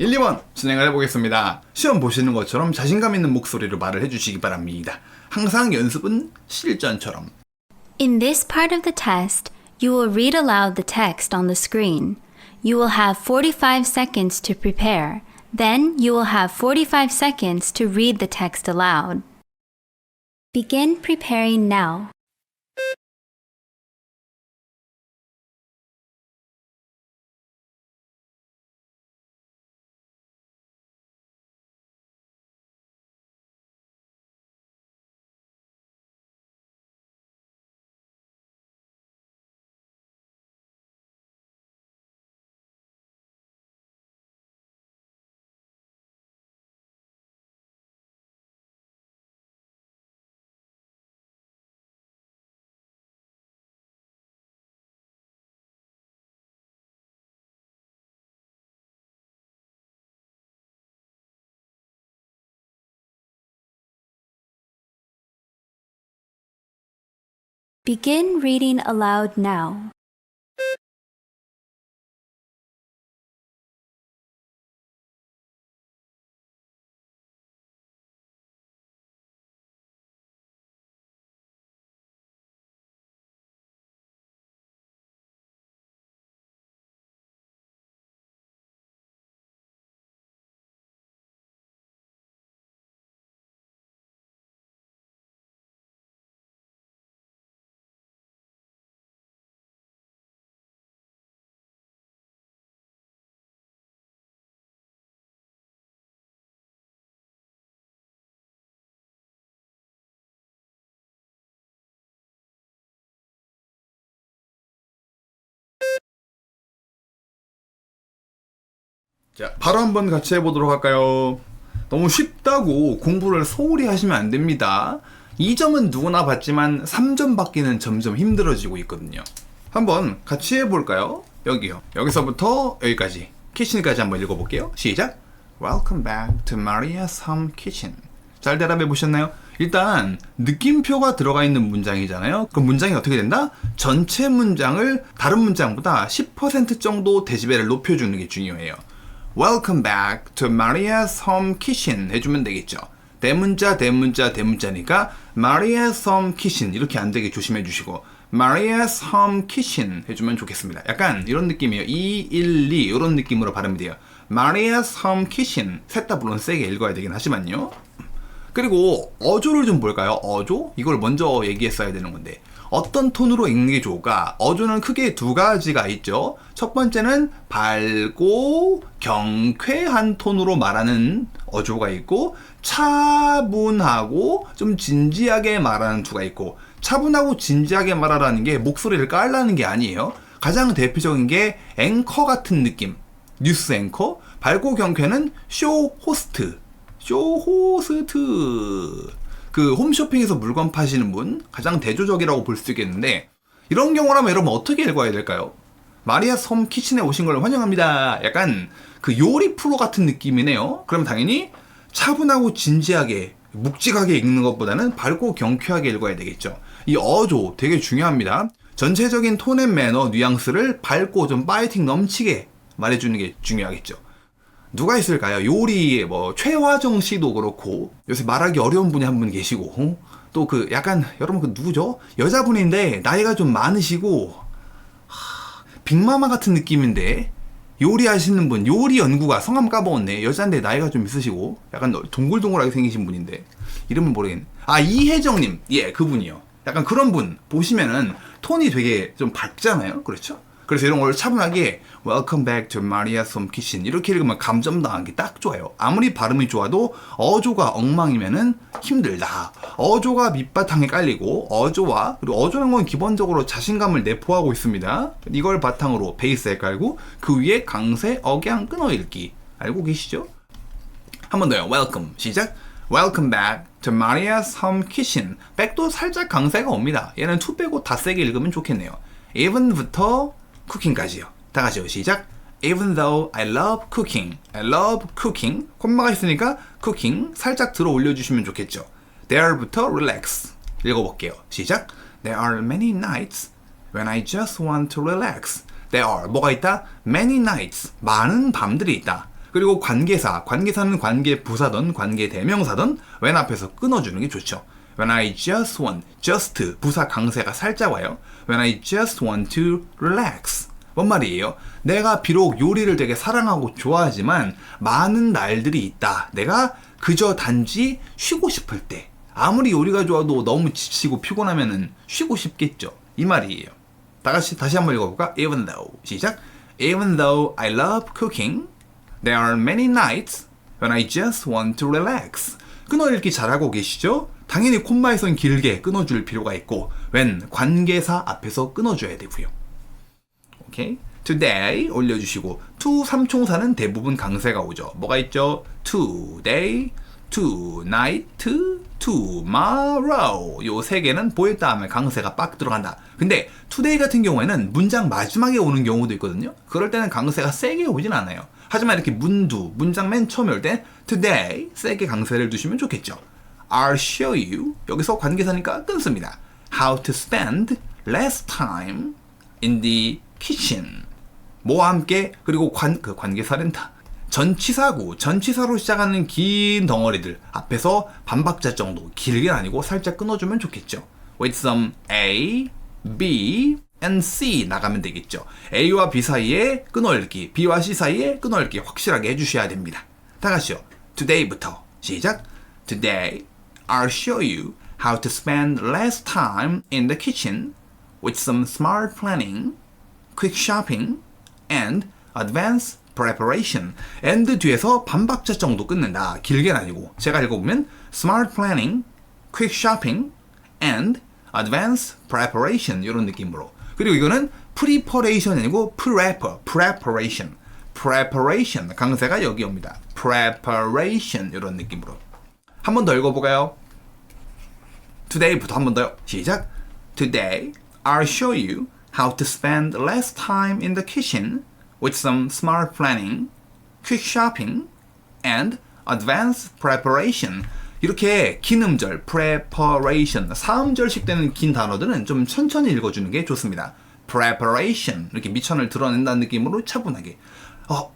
1, 2번 진행을 해보겠습니다. 시험 보시는 것처럼 자신감 있는 목소리로 말을 해주시기 바랍니다. 항상 연습은 실전처럼. In this part of the test, you will read aloud the text on the screen. You will have 45 seconds to prepare. Then you will have 45 seconds to read the text aloud. Begin preparing now. Begin reading aloud now. 자, 바로 한번 같이 해보도록 할까요? 너무 쉽다고 공부를 소홀히 하시면 안 됩니다. 2점은 누구나 받지만 3점 받기는 점점 힘들어지고 있거든요. 한번 같이 해볼까요? 여기요. 여기서부터 여기까지. 키친까지 한번 읽어볼게요. 시작! Welcome back to Maria's Home Kitchen. 잘 대답해 보셨나요? 일단 느낌표가 들어가 있는 문장이잖아요. 그럼 문장이 어떻게 된다? 전체 문장을 다른 문장보다 10% 정도 데시벨을 높여주는 게 중요해요. Welcome back to Maria's Home Kitchen 해주면 되겠죠. 대문자 대문자 대문자니까 Maria's Home Kitchen 이렇게 안 되게 조심해 주시고 Maria's Home Kitchen 해주면 좋겠습니다. 약간 이런 느낌이에요. 2, 1, 2 이런 느낌으로 발음이 돼요. Maria's Home Kitchen 셋 다 물론 세게 읽어야 되긴 하지만요. 그리고 어조를 좀 볼까요? 어조? 이걸 먼저 얘기했어야 되는 건데 어떤 톤으로 읽는 게 좋을까? 어조는 크게 두 가지가 있죠. 첫 번째는 밝고 경쾌한 톤으로 말하는 어조가 있고 차분하고 좀 진지하게 말하는 투가 있고 차분하고 진지하게 말하라는 게 목소리를 깔라는 게 아니에요. 가장 대표적인 게 앵커 같은 느낌. 뉴스 앵커. 밝고 경쾌는 쇼 호스트. 그 홈쇼핑에서 물건 파시는 분 가장 대조적이라고 볼 수 있겠는데 이런 경우라면 여러분 어떻게 읽어야 될까요? 마리아스 홈 키친에 오신 걸 환영합니다. 약간 그 요리 프로 같은 느낌이네요. 그럼 당연히 차분하고 진지하게 묵직하게 읽는 것보다는 밝고 경쾌하게 읽어야 되겠죠. 이 어조 되게 중요합니다. 전체적인 톤 앤 매너 뉘앙스를 밝고 좀 파이팅 넘치게 말해주는 게 중요하겠죠. 누가 있을까요? 요리에 최화정 씨도 그렇고 요새 말하기 어려운 분이 한 분 계시고 또 그 약간 여러분 그 누구죠? 여자분인데 나이가 좀 많으시고 빅마마 같은 느낌인데 요리하시는 분 요리 연구가 성함 까먹었네. 여자인데 나이가 좀 있으시고 약간 동글동글하게 생기신 분인데 이름은 모르겠네. 이혜정님 예 그분이요. 약간 그런 분 보시면은 톤이 되게 좀 밝잖아요. 그렇죠? 그래서 이런 걸 차분하게 Welcome back to Maria's Home Kitchen 이렇게 읽으면 감점당하기 딱 좋아요. 아무리 발음이 좋아도 어조가 엉망이면은 힘들다. 어조가 밑바탕에 깔리고 그리고 어조는 건 기본적으로 자신감을 내포하고 있습니다. 이걸 바탕으로 베이스에 깔고 그 위에 강세, 억양, 끊어읽기 알고 계시죠? 한 번 더요. Welcome 시작. Welcome back to Maria's Home Kitchen. back도 살짝 강세가 옵니다. 얘는 to 빼고 다 세게 읽으면 좋겠네요. even부터 cooking까지요. 다 같이요. 시작. Even though I love cooking. I love cooking. 콤마가 있으니까 cooking 살짝 들어 올려주시면 좋겠죠. There부터 relax. 읽어볼게요. 시작. There are many nights when I just want to relax. There are 뭐가 있다? Many nights. 많은 밤들이 있다. 그리고 관계사는 관계 부사든 관계 대명사든 when 앞에서 끊어주는 게 좋죠. When I just want, just 부사 강세가 살짝 와요. When I just want to relax. 뭔 말이에요? 내가 비록 요리를 되게 사랑하고 좋아하지만 많은 날들이 있다. 내가 그저 단지 쉬고 싶을 때. 아무리 요리가 좋아도 너무 지치고 피곤하면은 쉬고 싶겠죠. 이 말이에요. 다시 한번 읽어볼까? Even though. 시작. Even though I love cooking, there are many nights when I just want to relax. 끊어읽기 잘하고 계시죠? 당연히 콤마에선 길게 끊어줄 필요가 있고 when 관계사 앞에서 끊어줘야 되고요. 오케이? today 올려주시고 to 삼총사는 대부분 강세가 오죠. 뭐가 있죠? today, tonight, tomorrow 요 세 개는 보일 다음에 강세가 빡 들어간다. 근데 today 같은 경우에는 문장 마지막에 오는 경우도 있거든요. 그럴 때는 강세가 세게 오진 않아요. 하지만 이렇게 문장 맨 처음에 올 때 today 세게 강세를 두시면 좋겠죠. I'll show you 여기서 관계사니까 끊습니다. How to spend less time in the kitchen. 뭐와 함께 그리고 관계사는 다 전치사로 시작하는 긴 덩어리들 앞에서 반박자 정도 길게는 아니고 살짝 끊어주면 좋겠죠. With some A, B, and C 나가면 되겠죠. A와 B 사이에 끊어읽기, B와 C 사이에 끊어읽기 확실하게 해주셔야 됩니다. 다 같이요. Today부터 시작. Today, I'll show you how to spend less time in the kitchen with some smart planning, quick shopping, and advanced preparation. and 뒤에서 반박자 정도 끊는다. 길게는 아니고 제가 읽어보면 smart planning, quick shopping, and advanced preparation 이런 느낌으로. 그리고 이거는 preparation이 아니고 preparation. preparation 강세가 여기 옵니다. preparation 이런 느낌으로. 한 번 더 읽어볼까요? Today부터 한 번 더요. 시작. Today, I'll show you how to spend less time in the kitchen with some smart planning, quick shopping, and advanced preparation. 이렇게 긴 음절, preparation, 4음절씩 되는 긴 단어들은 좀 천천히 읽어주는 게 좋습니다. preparation, 이렇게 미천을 드러낸다는 느낌으로 차분하게.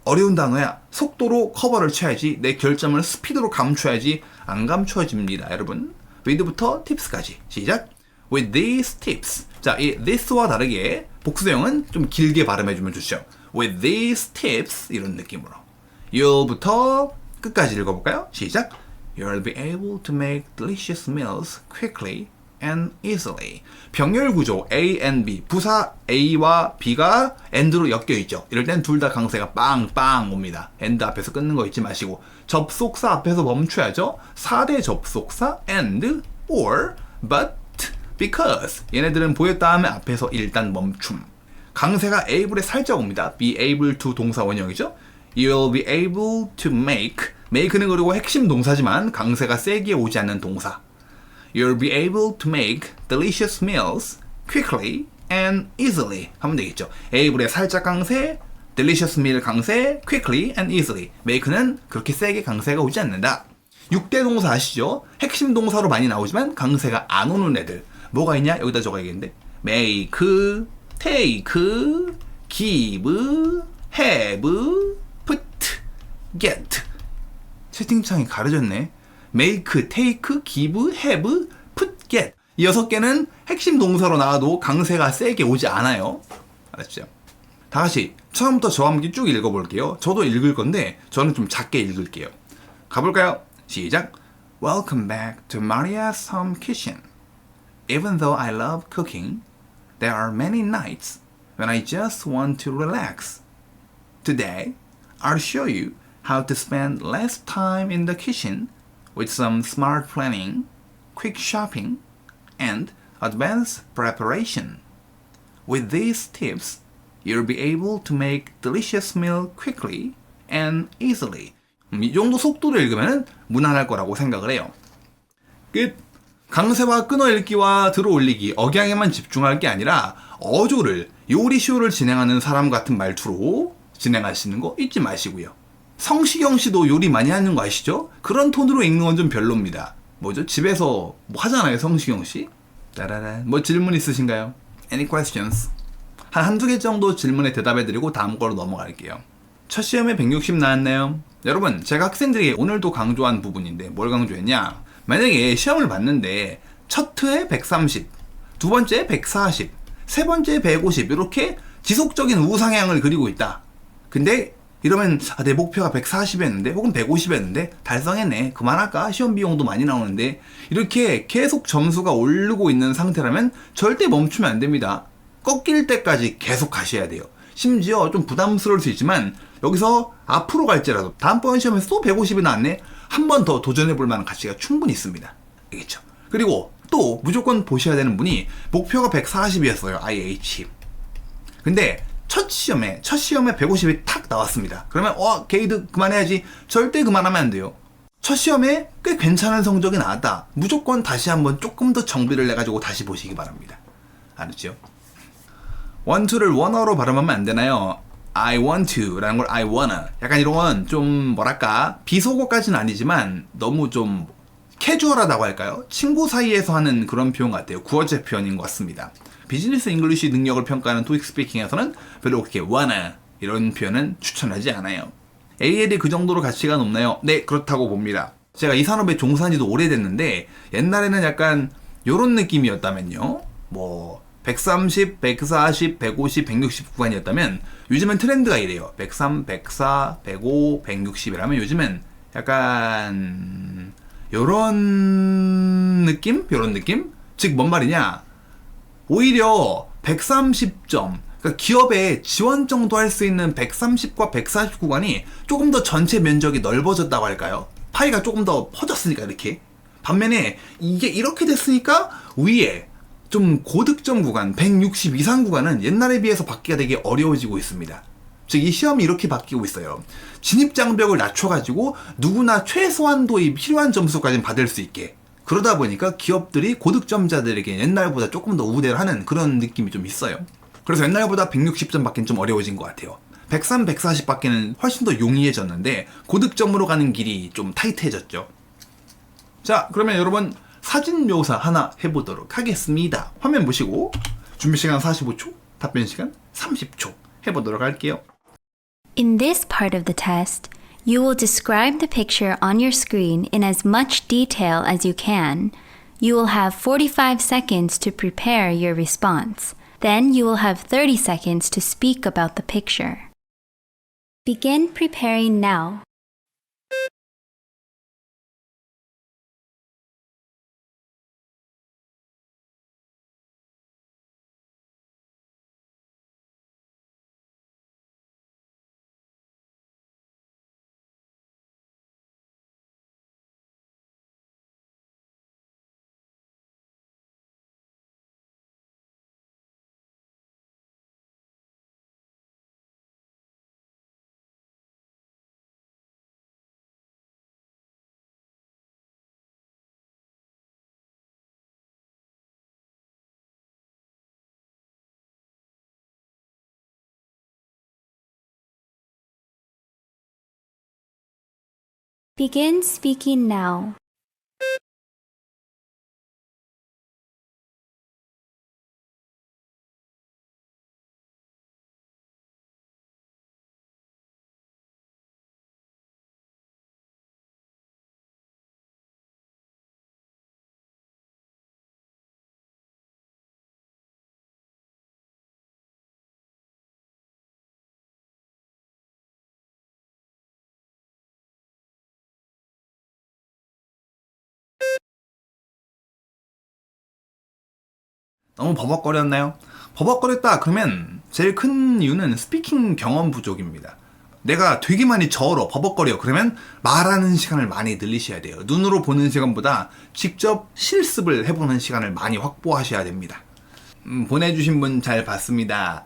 어려운 단어야. 속도로 커버를 쳐야지. 내 결점을 스피드로 감춰야지. 안 감춰집니다, 여러분. with부터 tips까지. 시작. With these tips. 자, 이 this와 다르게 복수형은 좀 길게 발음해주면 좋죠. With these tips 이런 느낌으로. You'll부터 끝까지 읽어볼까요? 시작. You'll be able to make delicious meals quickly and easily. 병렬 구조 A and B. 부사 A와 B가 and로 엮여있죠. 이럴 땐 둘 다 강세가 빵빵 옵니다. and 앞에서 끊는 거 잊지 마시고. 접속사 앞에서 멈춰야죠. 4대 접속사 and, or, but, because. 얘네들은 보였 다음에 앞에서 일단 멈춤. 강세가 able에 살짝 옵니다. be able to 동사 원형이죠. You'll be able to make는 그리고 핵심 동사지만 강세가 세게 오지 않는 동사. You'll be able to make delicious meals quickly and easily 하면 되겠죠. able에 살짝 강세, delicious meal 강세, quickly and easily. make는 그렇게 세게 강세가 오지 않는다. 6대 동사 아시죠? 핵심 동사로 많이 나오지만 강세가 안 오는 애들. 뭐가 있냐? 여기다 적어야겠는데. make, take, give, have, put, get. 채팅창이 가려졌네. make, take, give, have, put, get. 이 6개는 핵심 동사로 나와도 강세가 세게 오지 않아요. 알았죠? 다 같이 처음부터 저와 함께 쭉 읽어볼게요. 저도 읽을 건데 저는 좀 작게 읽을게요. 가볼까요? 시작. Welcome back to Maria's home kitchen. Even though I love cooking, there are many nights when I just want to relax. Today, I'll show you how to spend less time in the kitchen with some smart planning, quick shopping, and advanced preparation. With these tips, you'll be able to make delicious meal quickly and easily. 이 정도 속도로 읽으면 무난할 거라고 생각을 해요. 끝. 강세와 끊어읽기와 들어올리기, 억양에만 집중할 게 아니라 어조를, 요리쇼를 진행하는 사람 같은 말투로 진행하시는 거 잊지 마시고요. 성시경 씨도 요리 많이 하는 거 아시죠? 그런 톤으로 읽는 건 좀 별로입니다. 뭐죠? 집에서 뭐 하잖아요, 성시경 씨. 따라란. 뭐 질문 있으신가요? Any questions? 한두 개 정도 질문에 대답해드리고 다음 거로 넘어갈게요. 첫 시험에 160 나왔네요. 여러분, 제가 학생들에게 오늘도 강조한 부분인데 뭘 강조했냐? 만약에 시험을 봤는데 첫 회에 130, 두 번째 140, 세 번째 150 이렇게 지속적인 우상향을 그리고 있다. 근데 이러면 내 목표가 140이었는데 혹은 150이었는데 달성했네. 그만할까? 시험 비용도 많이 나오는데 이렇게 계속 점수가 오르고 있는 상태라면 절대 멈추면 안 됩니다. 꺾일 때까지 계속 가셔야 돼요. 심지어 좀 부담스러울 수 있지만 여기서 앞으로 갈지라도 다음번 시험에서 또 150이 나왔네? 한 번 더 도전해볼 만한 가치가 충분히 있습니다. 알겠죠? 그리고 또 무조건 보셔야 되는 분이 목표가 140이었어요. IH. 근데 첫 시험에 150이 탁 나왔습니다. 그러면 게이드 그만해야지. 절대 그만하면 안 돼요. 첫 시험에 꽤 괜찮은 성적이 나왔다. 무조건 다시 한번 조금 더 정비를 내가지고 다시 보시기 바랍니다. 알았죠? want to를 wanna로 발음하면 안 되나요? I want to 라는 걸 I wanna. 약간 이런 건 좀 뭐랄까 비속어까지는 아니지만 너무 좀 캐주얼하다고 할까요? 친구 사이에서 하는 그런 표현 같아요. 구어체 표현인 것 같습니다. 비즈니스 잉글리시 능력을 평가하는 토익 스피킹에서는 별로 그렇게 wanna 이런 표현은 추천하지 않아요. AL이 그 정도로 가치가 높나요? 네, 그렇다고 봅니다. 제가 이 산업에 종사한 지도 오래됐는데 옛날에는 약간 요런 느낌이었다면요. 뭐 130, 140, 150, 160 구간이었다면 요즘은 트렌드가 이래요. 103, 104, 105, 160이라면 요즘은 약간 요런 느낌? 요런 느낌? 즉 뭔 말이냐? 오히려 130점, 그러니까 기업에 지원 정도 할 수 있는 130과 140 구간이 조금 더 전체 면적이 넓어졌다고 할까요? 파이가 조금 더 퍼졌으니까 이렇게. 반면에 이게 이렇게 됐으니까 위에 좀 고득점 구간, 160 이상 구간은 옛날에 비해서 받기가 되게 어려워지고 있습니다. 즉 이 시험이 이렇게 바뀌고 있어요. 진입장벽을 낮춰가지고 누구나 최소한도의 필요한 점수까지는 받을 수 있게. 그러다 보니까 기업들이 고득점자들에게 옛날보다 조금 더 우대를 하는 그런 느낌이 좀 있어요. 그래서 옛날보다 160점 받기는 좀 어려워진 것 같아요. 103, 140 받기는 훨씬 더 용이해졌는데 고득점으로 가는 길이 좀 타이트해졌죠. 자, 그러면 여러분 사진 묘사 하나 해보도록 하겠습니다. 화면 보시고 준비 시간 45초, 답변 시간 30초 해보도록 할게요. In this part of the test, you will describe the picture on your screen in as much detail as you can. You will have 45 seconds to prepare your response. Then you will have 30 seconds to speak about the picture. Begin preparing now. Begin speaking now. 너무 버벅거렸나요? 버벅거렸다 그러면 제일 큰 이유는 스피킹 경험 부족입니다. 내가 되게 많이 저어 버벅거려 그러면 말하는 시간을 많이 늘리셔야 돼요. 눈으로 보는 시간보다 직접 실습을 해보는 시간을 많이 확보하셔야 됩니다. 보내주신 분 잘 봤습니다.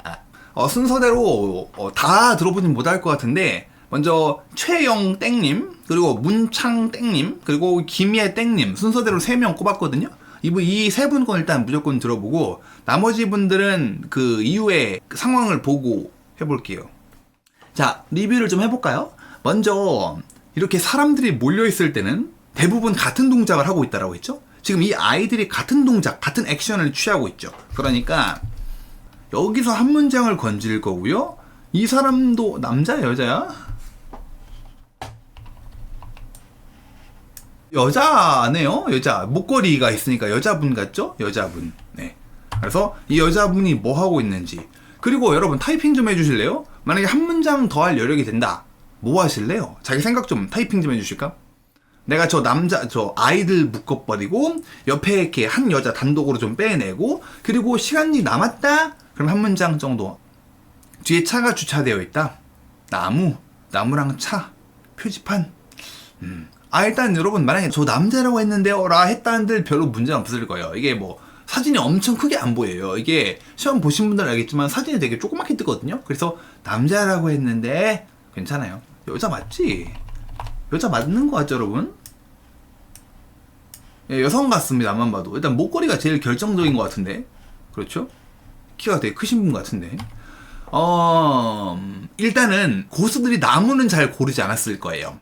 순서대로 다 들어보진 못할 것 같은데 먼저 최영 땡님, 그리고 문창 땡님, 그리고 김예 땡님 순서대로 3명 꼽았거든요. 이 세 분 건 일단 무조건 들어보고 나머지 분들은 그 이후에 상황을 보고 해볼게요. 자, 리뷰를 좀 해볼까요? 먼저 이렇게 사람들이 몰려있을 때는 대부분 같은 동작을 하고 있다라고 했죠? 지금 이 아이들이 같은 동작, 같은 액션을 취하고 있죠. 그러니까 여기서 한 문장을 건질 거고요. 이 사람도 남자야, 여자야? 여자네요. 여자. 목걸이가 있으니까 여자분 같죠? 여자분. 네. 그래서 이 여자분이 뭐 하고 있는지. 그리고 여러분 타이핑 좀 해주실래요? 만약에 한 문장 더 할 여력이 된다. 뭐 하실래요? 자기 생각 좀 타이핑 좀 해주실까? 내가 저 아이들 묶어버리고 옆에 이렇게 한 여자 단독으로 좀 빼내고 그리고 시간이 남았다? 그럼 한 문장 정도. 뒤에 차가 주차되어 있다. 나무랑 차, 표지판. 일단 여러분 만약에 저 남자라고 했는데요 라 했다는들 별로 문제는 없을 거예요. 이게 뭐 사진이 엄청 크게 안 보여요. 이게 시험 보신 분들은 알겠지만 사진이 되게 조그맣게 뜨거든요. 그래서 남자라고 했는데 괜찮아요. 여자 맞지? 여자 맞는 거 같죠 여러분? 예, 여성 같습니다. 안만 봐도 일단 목걸이가 제일 결정적인 것 같은데 그렇죠? 키가 되게 크신 분 같은데 일단은 고수들이 나무는 잘 고르지 않았을 거예요.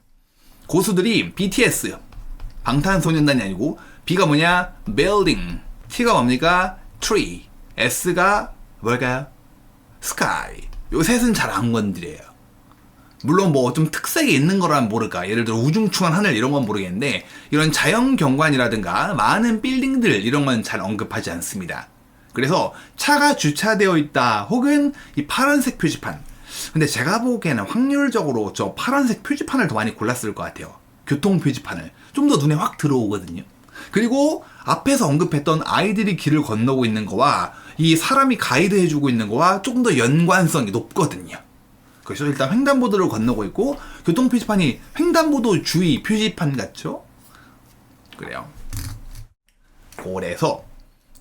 고수들이 BTS 방탄소년단이 아니고 B가 뭐냐? building, T가 뭡니까? tree, S가 뭘까요? sky. 요 셋은 잘 안 건드려요. 물론 뭐 좀 특색이 있는 거라면 모를까. 예를 들어 우중충한 하늘 이런 건 모르겠는데 이런 자연 경관이라든가 많은 빌딩들 이런 건 잘 언급하지 않습니다. 그래서 차가 주차되어 있다 혹은 이 파란색 표지판. 근데 제가 보기에는 확률적으로 저 파란색 표지판을 더 많이 골랐을 것 같아요. 교통 표지판을. 좀 더 눈에 확 들어오거든요. 그리고 앞에서 언급했던 아이들이 길을 건너고 있는 거와 이 사람이 가이드 해주고 있는 거와 조금 더 연관성이 높거든요. 그래서 일단 횡단보도를 건너고 있고 교통 표지판이 횡단보도 주의 표지판 같죠? 그래요. 그래서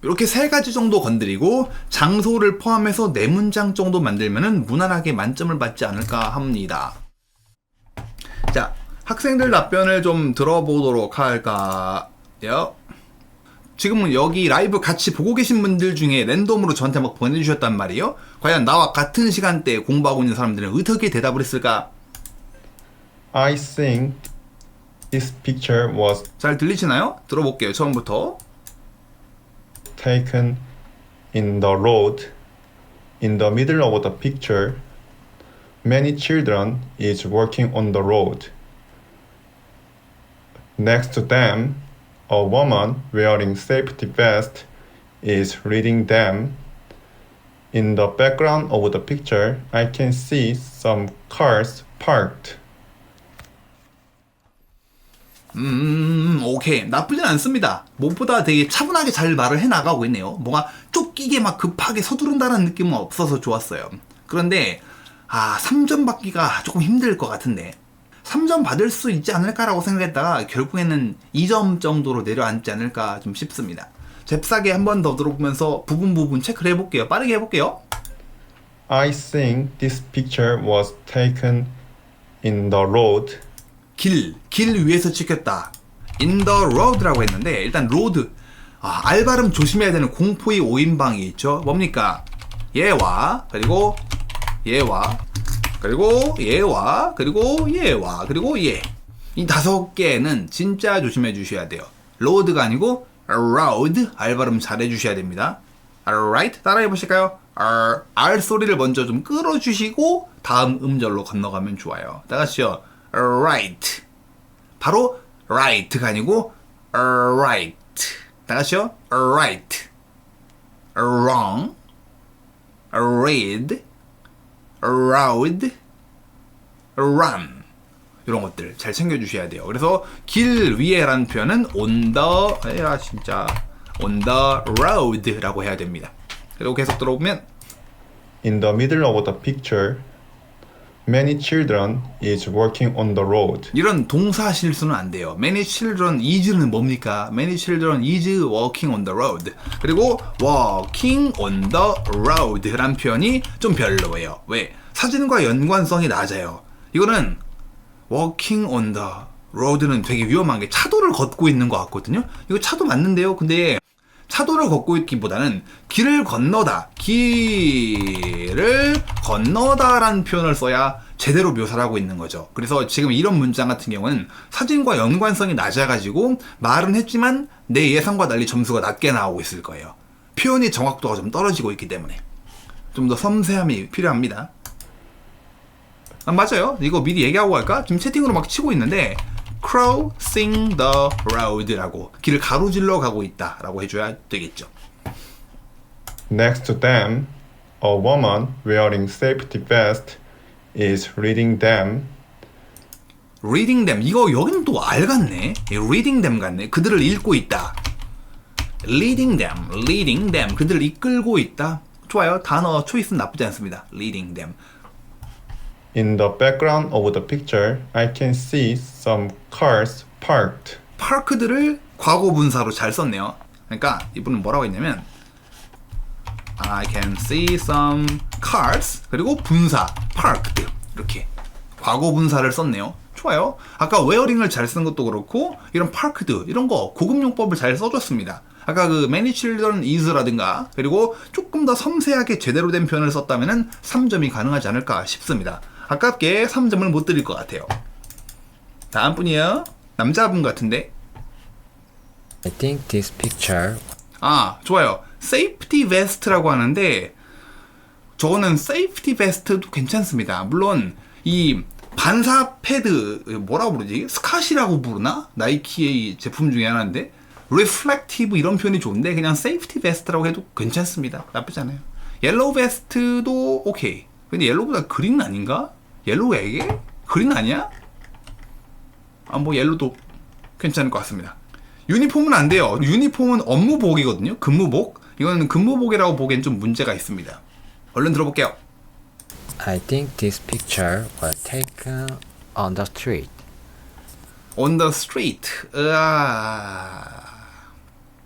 이렇게 세 가지 정도 건드리고 장소를 포함해서 4문장 정도 만들면은 무난하게 만점을 받지 않을까 합니다. 자, 학생들 답변을 좀 들어보도록 할까요? 지금은 여기 라이브 같이 보고 계신 분들 중에 랜덤으로 저한테 막 보내주셨단 말이에요. 과연 나와 같은 시간대에 공부하고 있는 사람들은 어떻게 대답을 했을까? I think this picture was 잘 들리시나요? 들어볼게요. 처음부터. taken in the road. In the middle of the picture, many children is walking on the road. Next to them, a woman wearing safety vest is reading them. In the background of the picture, I can see some cars parked. 오케이. 나쁘진 않습니다. 무엇보다 되게 차분하게 잘 말을 해나가고 있네요. 뭔가 쫓기게 막 급하게 서두른다는 느낌은 없어서 좋았어요. 그런데 3점 받기가 조금 힘들 것 같은데 3점 받을 수 있지 않을까라고 생각했다가 결국에는 2점 정도로 내려앉지 않을까 좀 싶습니다. 잽싸게 한 번 더 들어보면서 부분 체크를 해볼게요. 빠르게 해볼게요. I think this picture was taken in the road. 길 위에서 찍혔다. In the road라고 했는데 일단 road 알발음 조심해야 되는 공포의 5인방이 있죠. 뭡니까? 얘와 그리고 얘와 그리고 얘와 그리고 얘와 그리고 얘. 이 5개는 진짜 조심해 주셔야 돼요. road가 아니고 road 알발음 잘 해주셔야 됩니다. alright? 따라해 보실까요? R 소리를 먼저 좀 끌어주시고 다음 음절로 건너가면 좋아요. 다 같이요. right. 바로 right가 아니고 right. 다 같이요. right. wrong. read. road. run. 이런 것들 잘 챙겨주셔야 돼요. 그래서 길 위에라는 표현은 on the 진짜 on the road라고 해야 됩니다. 그리고 계속 들어보면 In the middle of the picture, many children is walking on the road. 이런 동사 실수는 안 돼요. Many children is는 뭡니까? Many children is walking on the road. 그리고 walking on the road라는 표현이 좀 별로예요. 왜? 사진과 연관성이 낮아요. 이거는 walking on the road는 되게 위험한 게 차도를 걷고 있는 것 같거든요. 이거 차도 맞는데요. 근데 차도를 걷고 있기보다는 길을 건너다라는 표현을 써야 제대로 묘사를 하고 있는 거죠. 그래서 지금 이런 문장 같은 경우는 사진과 연관성이 낮아가지고 말은 했지만 내 예상과 달리 점수가 낮게 나오고 있을 거예요. 표현의 정확도가 좀 떨어지고 있기 때문에 좀 더 섬세함이 필요합니다. 아, 맞아요. 이거 미리 얘기하고 갈까? 지금 채팅으로 막 치고 있는데 crossing the road라고 길을 가로질러 가고 있다라고 해줘야 되겠죠. Next to them, a woman wearing safety vest is reading them. reading them 이거 여기는 또 알 같네. reading them 같네. 그들을 읽고 있다. leading them 그들을 이끌고 있다. 좋아요. 단어 초이스는 나쁘지 않습니다. leading them. In the background of the picture, I can see some cars parked. parked를 과거 분사로 잘 썼네요. 그러니까 이분은 뭐라고 했냐면 I can see some cars 그리고 분사 parked 이렇게 과거 분사를 썼네요. 좋아요. 아까 wearing을 잘 쓴 것도 그렇고 이런 parked 이런 거 고급 용법을 잘 써줬습니다. 아까 그 many children is라든가 그리고 조금 더 섬세하게 제대로 된 표현을 썼다면은 3점이 가능하지 않을까 싶습니다. 아깝게 3점을 못 드릴 것 같아요. 다음 분이요. 남자분 같은데. I think this picture 아, 좋아요. safety vest라고 하는데 저거는 safety vest도 괜찮습니다. 물론 이 반사 패드 뭐라고 부르지? 스캇이라고 부르나? 나이키의 제품 중에 하나인데 reflective 이런 표현이 좋은데 그냥 safety vest라고 해도 괜찮습니다. 나쁘지 않아요. yellow vest도 오케이. 근데 옐로우보다 그린 아닌가? 옐로우에게? 그린 아니야? 아, 뭐 옐로우도 괜찮을 것 같습니다. 유니폼은 안 돼요. 유니폼은 업무복이거든요. 근무복. 이거는 근무복이라고 보기엔 좀 문제가 있습니다. 얼른 들어볼게요. I think this picture was taken on the street. On the street.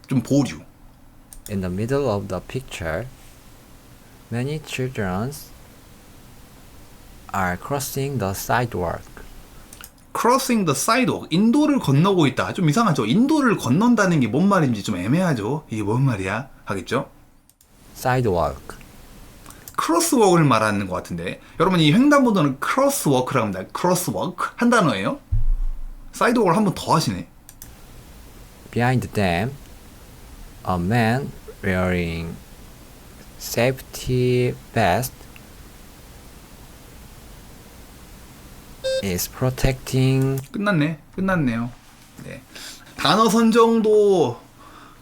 좀 보류. In the middle of the picture, many children are crossing the sidewalk. Crossing the sidewalk. 인도를 건너고 있다. 좀 이상하죠? 인도를 건넌다는 게 뭔 말인지 좀 애매하죠? 이게 뭔 말이야? 하겠죠? Sidewalk. 크로스워크를 말하는 것 같은데 여러분 이 횡단보도는 크로스워크라고 합니다. 크로스워크 한 단어예요. 사이드워크를 한 번 더 하시네. Behind them, a man wearing safety vest is protecting. 끝났네요. 네. 단어 선정도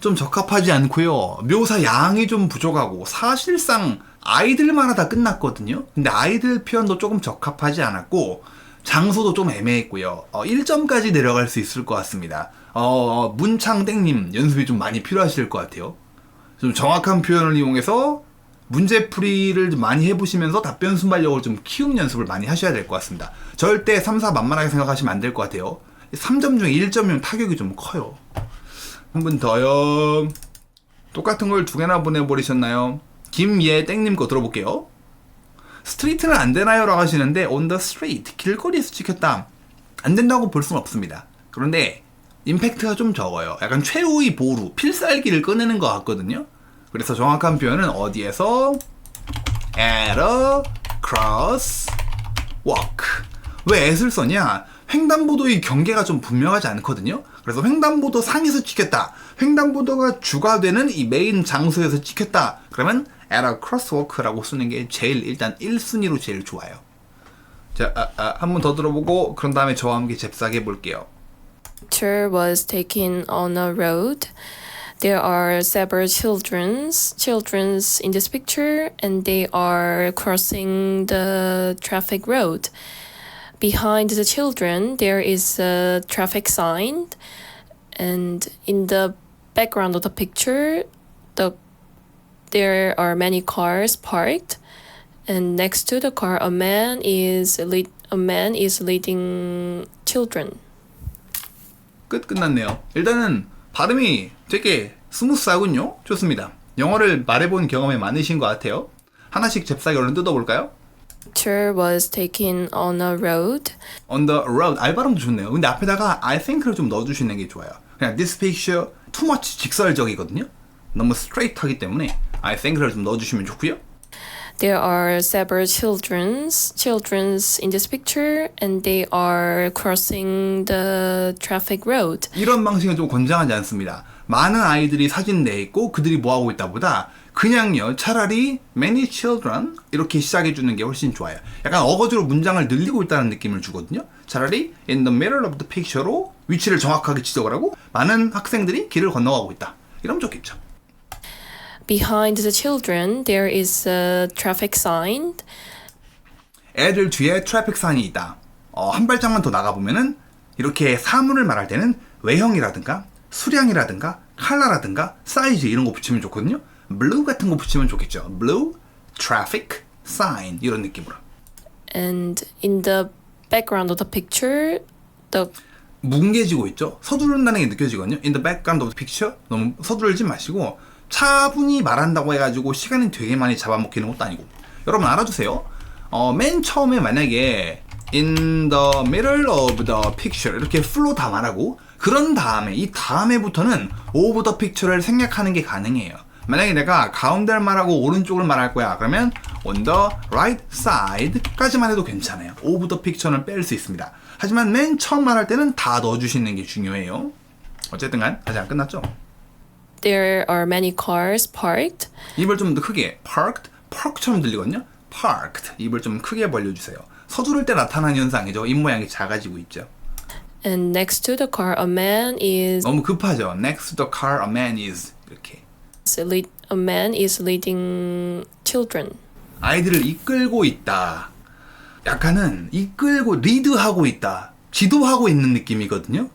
좀 적합하지 않고요. 묘사 양이 좀 부족하고 사실상 아이들만 하다 끝났거든요. 근데 아이들 표현도 조금 적합하지 않았고 장소도 좀 애매했고요. 1점까지 내려갈 수 있을 것 같습니다. 문창땡님 연습이 좀 많이 필요하실 것 같아요. 좀 정확한 표현을 이용해서 문제풀이를 좀 많이 해보시면서 답변 순발력을 좀 키우는 연습을 많이 하셔야 될 것 같습니다. 절대 3, 4 만만하게 생각하시면 안 될 것 같아요. 3점 중에 1점이면 타격이 좀 커요. 한 분 더요. 똑같은 걸 2개나 보내버리셨나요? 김예땡님 거 들어볼게요. 스트리트는 안 되나요? 라고 하시는데 on the street, 길거리에서 찍혔다. 안 된다고 볼 수는 없습니다. 그런데 임팩트가 좀 적어요. 약간 최후의 보루, 필살기를 꺼내는 것 같거든요. 그래서 정확한 표현은 어디에서 at a cross walk. 왜 at을 써냐? 횡단보도의 경계가 좀 분명하지 않거든요. 그래서 횡단보도 상에서 찍혔다. 횡단보도가 주가 되는 이 메인 장소에서 찍혔다. 그러면 at a crosswalk라고 쓰는 게 제일 일단 1순위로 제일 좋아요. 자, 한 번 더 들어보고 그런 다음에 저와 함께 잽싸게 해볼게요. Picture was taken on a road. There are several children's in this picture, and they are crossing the traffic road. Behind the children, there is a traffic sign, and in the background of the picture, there are many cars parked, and next to the car, a man is leading children. 끝났네요. 일단은 발음이 되게 스무스하군요. 좋습니다. 영어를 말해본 경험이 많으신 것 같아요. 하나씩 잽싸게 얼른 뜯어볼까요? Picture was taken on a road. On the road. 알발음도 좋네요. 근데 앞에다가 I think를 좀 넣어주시는 게 좋아요. 그냥 this picture too much 직설적이거든요. 너무 straight하기 때문에 I think를 좀 넣어주시면 좋고요. There are several children's in this picture, and they are crossing the traffic road. 이런 방식은 좀 권장하지 않습니다. 많은 아이들이 사진 내 있고 그들이 뭐하고 있다 보다 그냥요 차라리 many children 이렇게 시작해 주는 게 훨씬 좋아요. 약간 어거지로 문장을 늘리고 있다는 느낌을 주거든요. 차라리 in the middle of the picture로 위치를 정확하게 지적을 하고 많은 학생들이 길을 건너가고 있다. 이러면 좋겠죠. Behind the children, there is a traffic sign. 애들 뒤에 트래픽 사인이 있다. 한 발짝만 더 나가보면은 이렇게 사물을 말할 때는 외형이라든가 수량이라든가 컬러라든가 사이즈 이런 거 붙이면 좋거든요. blue 같은 거 붙이면 좋겠죠. blue, traffic, sign 이런 느낌으로. And in the background of the picture, the 뭉개지고 있죠. 서두른다는 게 느껴지거든요. In the background of the picture 너무 서두르지 마시고 차분히 말한다고 해가지고 시간이 되게 많이 잡아먹히는 것도 아니고 여러분 알아두세요. 맨 처음에 만약에 in the middle of the picture 이렇게 풀로 다 말하고 그런 다음에 이 다음에부터는 of the picture를 생략하는 게 가능해요. 만약에 내가 가운데를 말하고 오른쪽을 말할 거야 그러면 on the right side 까지만 해도 괜찮아요. of the picture는 뺄 수 있습니다. 하지만 맨 처음 말할 때는 다 넣어주시는 게 중요해요. 어쨌든 간 아직 안 끝났죠? there are many cars parked. 입을 좀 더 크게 parked, park처럼 들리거든요. parked 입을 좀 크게 벌려주세요. 서두를 때 나타나는 현상이죠. 입 모양이 작아지고 있죠. And next to the car, a man is 너무 급하죠. Next to the car a man is 이렇게 a man is leading children. 아이들을 이끌고 있다. 약간은 이끌고 리드하고 있다. 지도하고 있는 느낌이거든요.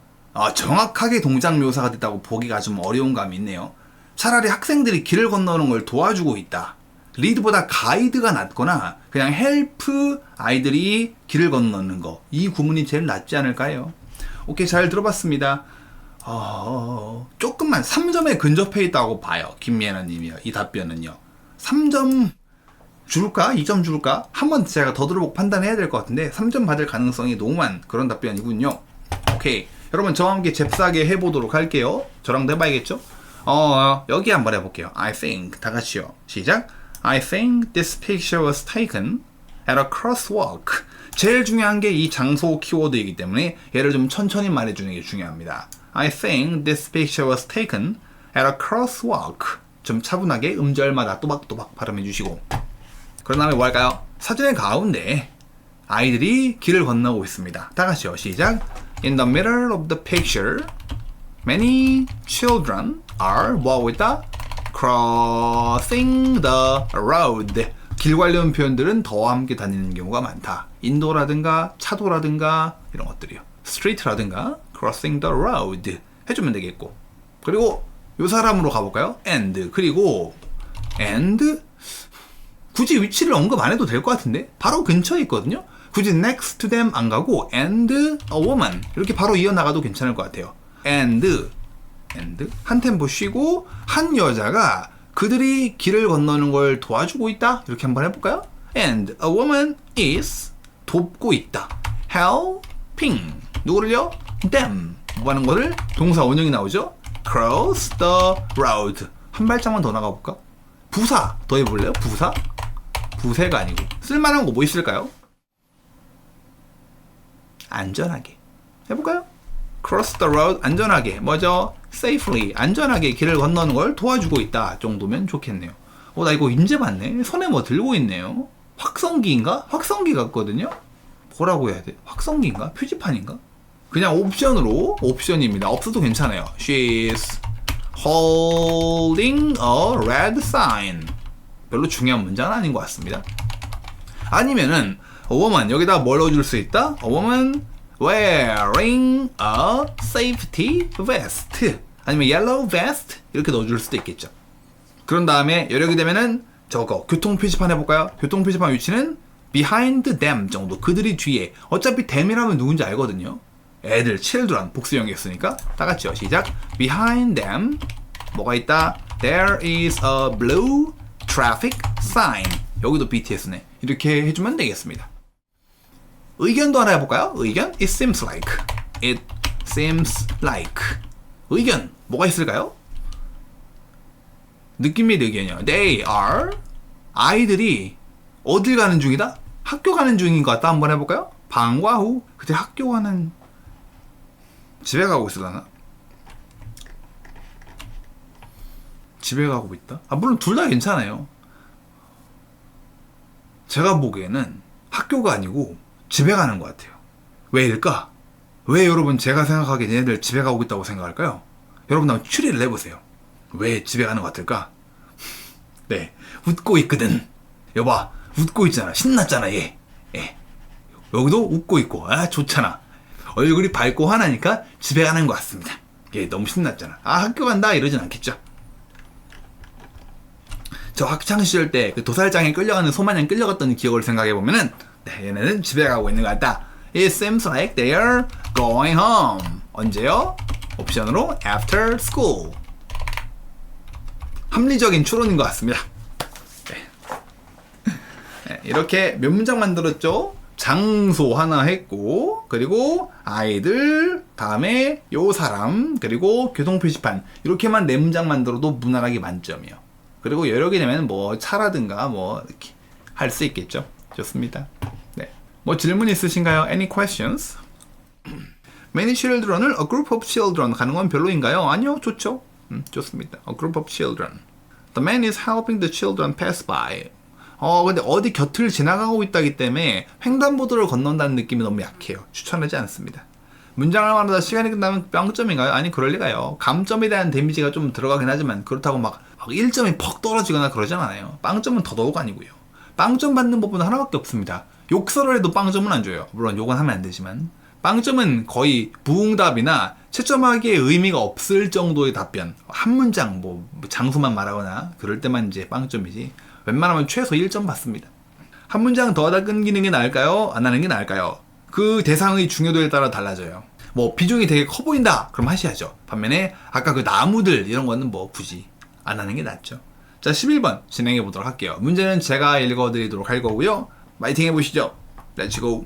정확하게 동작 묘사가 됐다고 보기가 좀 어려운 감이 있네요. 차라리 학생들이 길을 건너는 걸 도와주고 있다. 리드보다 가이드가 낫거나 그냥 헬프 아이들이 길을 건너는 거. 이 구문이 제일 낫지 않을까요? 오케이, 잘 들어봤습니다. 조금만 3점에 근접해 있다고 봐요. 김미애나 님이요. 이 답변은요. 3점 줄까? 2점 줄까? 한번 제가 더 들어보고 판단해야 될 것 같은데 3점 받을 가능성이 농후한 그런 답변이군요. 오케이. 여러분 저와 함께 잽싸게 해보도록 할게요. 저랑도 해봐야겠죠? 여기 한번 해볼게요. I think 다 같이요. 시작. I think this picture was taken at a crosswalk. 제일 중요한 게 이 장소 키워드이기 때문에 얘를 좀 천천히 말해주는 게 중요합니다. I think this picture was taken at a crosswalk. 좀 차분하게 음절마다 또박또박 발음해주시고 그런 다음에 뭐 할까요? 사진의 가운데 아이들이 길을 건너고 있습니다. 다 같이요. 시작. In the middle of the picture, many children are 뭐하고 있다? Crossing the road. 길 관련 표현들은 더와 함께 다니는 경우가 많다. 인도라든가 차도라든가 이런 것들이요. street라든가 crossing the road 해주면 되겠고. 그리고 요 사람으로 가볼까요? and. 그리고 and 굳이 위치를 언급 안 해도 될 것 같은데 바로 근처에 있거든요. 굳이 next to them 안 가고 and a woman 이렇게 바로 이어나가도 괜찮을 것 같아요. and 한 템포 쉬고 한 여자가 그들이 길을 건너는 걸 도와주고 있다. 이렇게 한번 해볼까요? and a woman is 돕고 있다. helping 누구를요? them 뭐 하는 거를 동사 원형이 나오죠? cross the road 한 발짝만 더 나가볼까? 부사 더 해볼래요? 부사? 부세가 아니고 쓸만한 거 뭐 있을까요? 안전하게 해볼까요? cross the road 안전하게 뭐죠? safely 안전하게 길을 건너는 걸 도와주고 있다 정도면 좋겠네요. 나 이거 인제 봤네. 손에 뭐 들고 있네요. 확성기인가? 확성기 같거든요. 뭐라고 해야 돼? 확성기인가? 표지판인가? 그냥 옵션입니다. 없어도 괜찮아요. She's holding a red sign. 별로 중요한 문장은 아닌 것 같습니다. 아니면은 a woman 여기다 뭘 넣어줄 수 있다? A woman wearing a safety vest 아니면 yellow vest 이렇게 넣어줄 수도 있겠죠. 그런 다음에 여력이 되면은 저거 교통 표지판 해볼까요? 교통 표지판 위치는 behind them 정도 그들이 뒤에 어차피 them이라면 누군지 알거든요. 애들 children 복수형이었으니까 다 같이요. 시작. behind them 뭐가 있다? There is a blue traffic sign. 여기도 BTS네. 이렇게 해주면 되겠습니다. 의견도 하나 해볼까요? 의견? It seems like. It seems like. 의견 뭐가 있을까요? 느낌 및 의견이요. They are 아이들이 어딜 가는 중이다? 학교 가는 중인 것 같다. 한번 해볼까요? 방과 후 그때 학교 가는 집에 가고 있으려나? 집에 가고 있다? 물론 둘 다 괜찮아요. 제가 보기에는 학교가 아니고 집에 가는 것 같아요. 왜일까? 왜 여러분 제가 생각하기에 얘네들 집에 가고 있다고 생각할까요? 여러분 한번 추리를 해보세요. 왜 집에 가는 것 같을까? 네, 웃고 있거든. 여봐, 웃고 있잖아. 신났잖아 얘. 예. 여기도 웃고 있고 좋잖아. 얼굴이 밝고 환하니까 집에 가는 것 같습니다. 얘 너무 신났잖아. 학교 간다 이러진 않겠죠. 저 학창시절 때 그 도살장에 끌려가는 소마냥 끌려갔던 기억을 생각해보면은 네, 얘네는 집에 가고 있는 것 같다. It seems like they're going home. 언제요? 옵션으로 after school. 합리적인 추론인 것 같습니다. 네, 이렇게 몇 문장 만들었죠? 장소 하나 했고, 그리고 아이들, 다음에 요 사람, 그리고 교통 표지판. 이렇게만 4문장 만들어도 무난하게 만점이에요. 그리고 여러 개 되면 뭐 차라든가 뭐 이렇게 할 수 있겠죠. 좋습니다. 네. 뭐 질문 있으신가요? Any questions? Many children을 a group of children 가는 건 별로인가요? 아니요, 좋죠. 좋습니다. A group of children. The man is helping the children pass by. 근데 어디 곁을 지나가고 있다기 때문에 횡단보도를 건넌다는 느낌이 너무 약해요. 추천하지 않습니다. 문장을 말하다 시간이 끝나면 빵점인가요? 아니, 그럴 리가요. 감점에 대한 데미지가 좀 들어가긴 하지만 그렇다고 막 1점이 퍽 떨어지거나 그러진 않아요. 빵점은 더더욱 아니고요. 빵점 받는 법은 하나밖에 없습니다. 욕설을 해도 빵점은 안 줘요. 물론 욕은 하면 안 되지만 빵점은 거의 부응답이나 채점하기에 의미가 없을 정도의 답변, 한 문장 뭐 장소만 말하거나 그럴 때만 이제 빵점이지 웬만하면 최소 1점 받습니다. 한 문장 더 하다 끊기는 게 나을까요? 안 하는 게 나을까요? 그 대상의 중요도에 따라 달라져요. 뭐 비중이 되게 커 보인다 그럼 하셔야죠. 반면에 아까 그 나무들 이런 거는 뭐 굳이 안 하는 게 낫죠. 자, 11번 진행해 보도록 할게요. 문제는 제가 읽어드리도록 할 거고요. 파이팅 해보시죠. Let's go.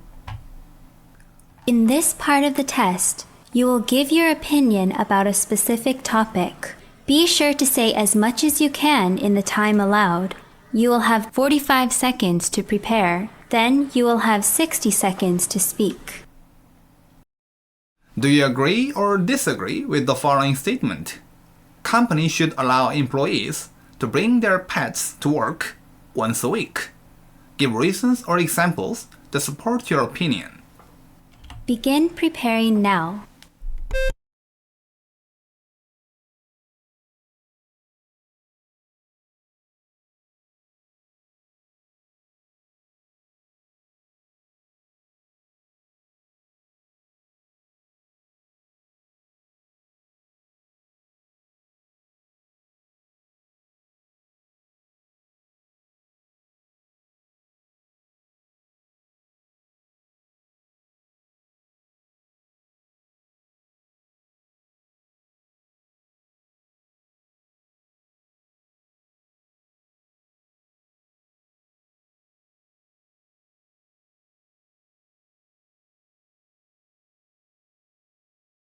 In this part of the test, you will give your opinion about a specific topic. Be sure to say as much as you can in the time allowed. You will have 45 seconds to prepare. Then you will have 60 seconds to speak. Do you agree or disagree with the following statement? Companies should allow employees to bring their pets to work once a week. Give reasons or examples to support your opinion. Begin preparing now.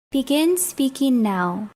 Begin speaking now.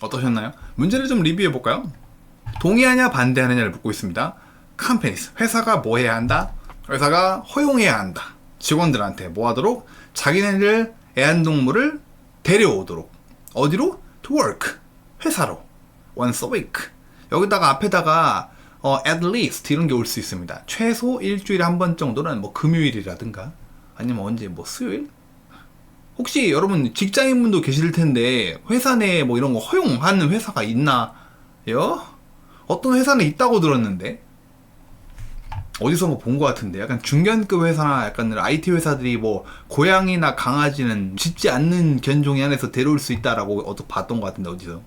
어떠셨나요? 문제를 좀 리뷰해 볼까요? 동의하냐 반대하느냐를 묻고 있습니다. 컴퍼니스, 회사가 뭐 해야 한다? 회사가 허용해야 한다. 직원들한테 뭐 하도록? 자기네들 애완동물을 데려오도록. 어디로? To work. 회사로. Once a week. 여기다가 앞에다가 at least 이런 게 올 수 있습니다. 최소 일주일에 한 번 정도는 뭐 금요일이라든가 아니면 언제 뭐 수요일? 혹시 여러분 직장인분도 계실 텐데 회사 내에 뭐 이런 거 허용하는 회사가 있나요? 어떤 회사는 있다고 들었는데 어디서 본 것 같은데 약간 중견급 회사나 약간 IT 회사들이 뭐 고양이나 강아지는 짖지 않는 견종이 안에서 데려올 수 있다라고 어디 봤던 것 같은데 어디서.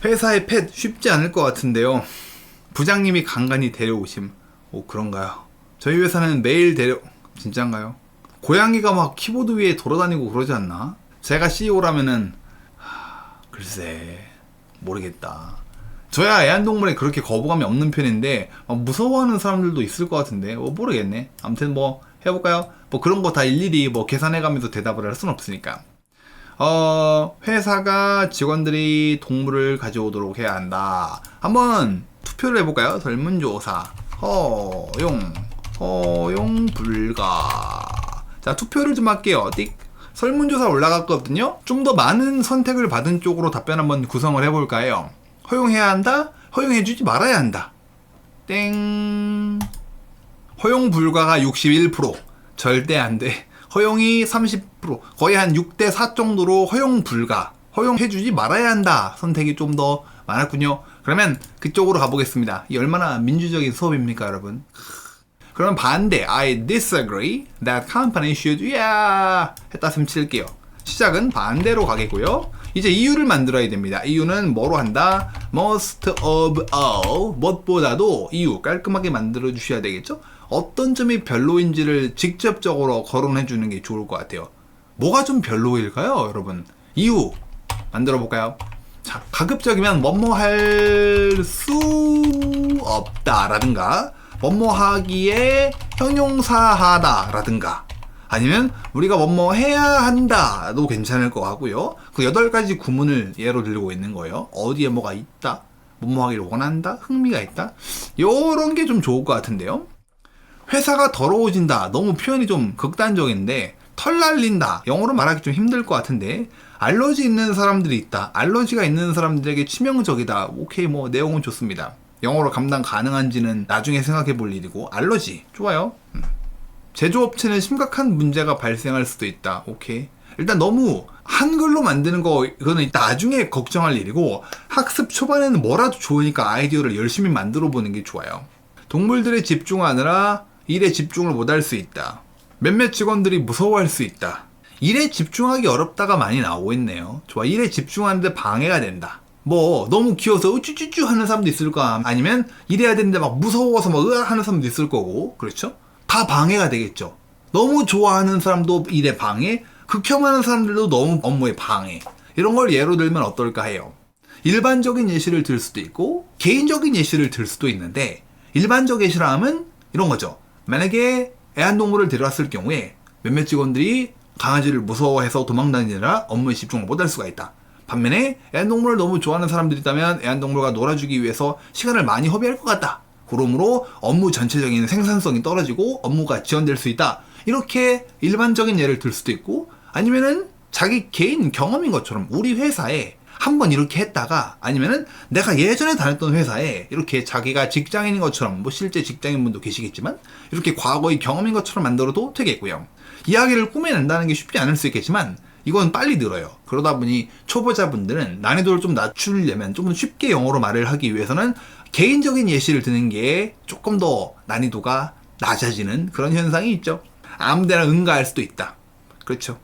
회사의 펫 쉽지 않을 것 같은데요. 부장님이 간간히 데려오심. 오 그런가요? 저희 회사는 매일 진짠가요? 고양이가 막 키보드 위에 돌아다니고 그러지 않나? 제가 CEO라면은 글쎄 모르겠다. 저야 애완동물에 그렇게 거부감이 없는 편인데 무서워하는 사람들도 있을 것 같은데 모르겠네. 아무튼 뭐 해볼까요? 뭐 그런 거 다 일일이 뭐 계산해가면서 대답을 할 수는 없으니까. 회사가 직원들이 동물을 가져오도록 해야 한다. 한번 투표를 해볼까요? 설문조사 허용 불가. 자 투표를 좀 할게요. 띡. 설문조사 올라갔거든요. 좀 더 많은 선택을 받은 쪽으로 답변 한번 구성을 해볼까요? 허용해야 한다? 허용해주지 말아야 한다. 땡. 허용 불가가 61%. 절대 안 돼. 허용이 30%. 거의 한 6대4 정도로 허용 불가. 허용해주지 말아야 한다. 선택이 좀 더 많았군요. 그러면 그쪽으로 가보겠습니다. 이 얼마나 민주적인 수업입니까, 여러분? 그럼 반대. I disagree that company should, 했다 칠게요. 시작은 반대로 가겠고요. 이제 이유를 만들어야 됩니다. 이유는 뭐로 한다? most of all. 무엇보다도 이유 깔끔하게 만들어 주셔야 되겠죠? 어떤 점이 별로인지를 직접적으로 거론해 주는 게 좋을 것 같아요. 뭐가 좀 별로일까요, 여러분? 이유 만들어 볼까요? 자, 가급적이면 뭐뭐 할 수 없다라든가 뭐뭐 하기에 형용사하다라든가 아니면 우리가 뭐뭐 해야 한다도 괜찮을 것 같고요. 그 8가지 구문을 예로 들고 있는 거예요. 어디에 뭐가 있다, 뭐뭐 하기를 원한다, 흥미가 있다. 요런 게 좀 좋을 것 같은데요. 회사가 더러워진다. 너무 표현이 좀 극단적인데 털 날린다. 영어로 말하기 좀 힘들 것 같은데 알러지 있는 사람들이 있다. 알러지가 있는 사람들에게 치명적이다. 오케이, 뭐 내용은 좋습니다. 영어로 감당 가능한지는 나중에 생각해 볼 일이고 알러지 좋아요. 제조업체는 심각한 문제가 발생할 수도 있다. 오케이. 일단 너무 한글로 만드는 거 이거는 나중에 걱정할 일이고 학습 초반에는 뭐라도 좋으니까 아이디어를 열심히 만들어 보는 게 좋아요. 동물들에 집중하느라 일에 집중을 못할 수 있다. 몇몇 직원들이 무서워할 수 있다. 일에 집중하기 어렵다가 많이 나오고 있네요. 좋아. 일에 집중하는데 방해가 된다. 뭐 너무 귀여워서 우쭈쭈쭈 하는 사람도 있을 거야. 아니면 일해야 되는데 막 무서워서 막 으아 하는 사람도 있을 거고. 그렇죠? 다 방해가 되겠죠. 너무 좋아하는 사람도 일에 방해, 극혐하는 사람들도 너무 업무에 방해. 이런 걸 예로 들면 어떨까 해요. 일반적인 예시를 들 수도 있고 개인적인 예시를 들 수도 있는데 일반적 예시라 하면 이런 거죠. 만약에 애완동물을 데려왔을 경우에 몇몇 직원들이 강아지를 무서워해서 도망다니느라 업무에 집중을 못할 수가 있다. 반면에 애완동물을 너무 좋아하는 사람들이 있다면 애완동물과 놀아주기 위해서 시간을 많이 허비할 것 같다. 그러므로 업무 전체적인 생산성이 떨어지고 업무가 지연될 수 있다. 이렇게 일반적인 예를 들 수도 있고 아니면은 자기 개인 경험인 것처럼 우리 회사에 한번 이렇게 했다가 아니면은 내가 예전에 다녔던 회사에 이렇게 자기가 직장인인 것처럼 뭐 실제 직장인분도 계시겠지만 이렇게 과거의 경험인 것처럼 만들어도 되겠고요. 이야기를 꾸며낸다는 게 쉽지 않을 수 있겠지만 이건 빨리 늘어요. 그러다 보니 초보자분들은 난이도를 좀 낮추려면 좀 쉽게 영어로 말을 하기 위해서는 개인적인 예시를 드는 게 조금 더 난이도가 낮아지는 그런 현상이 있죠. 아무데나 응가할 수도 있다. 그렇죠.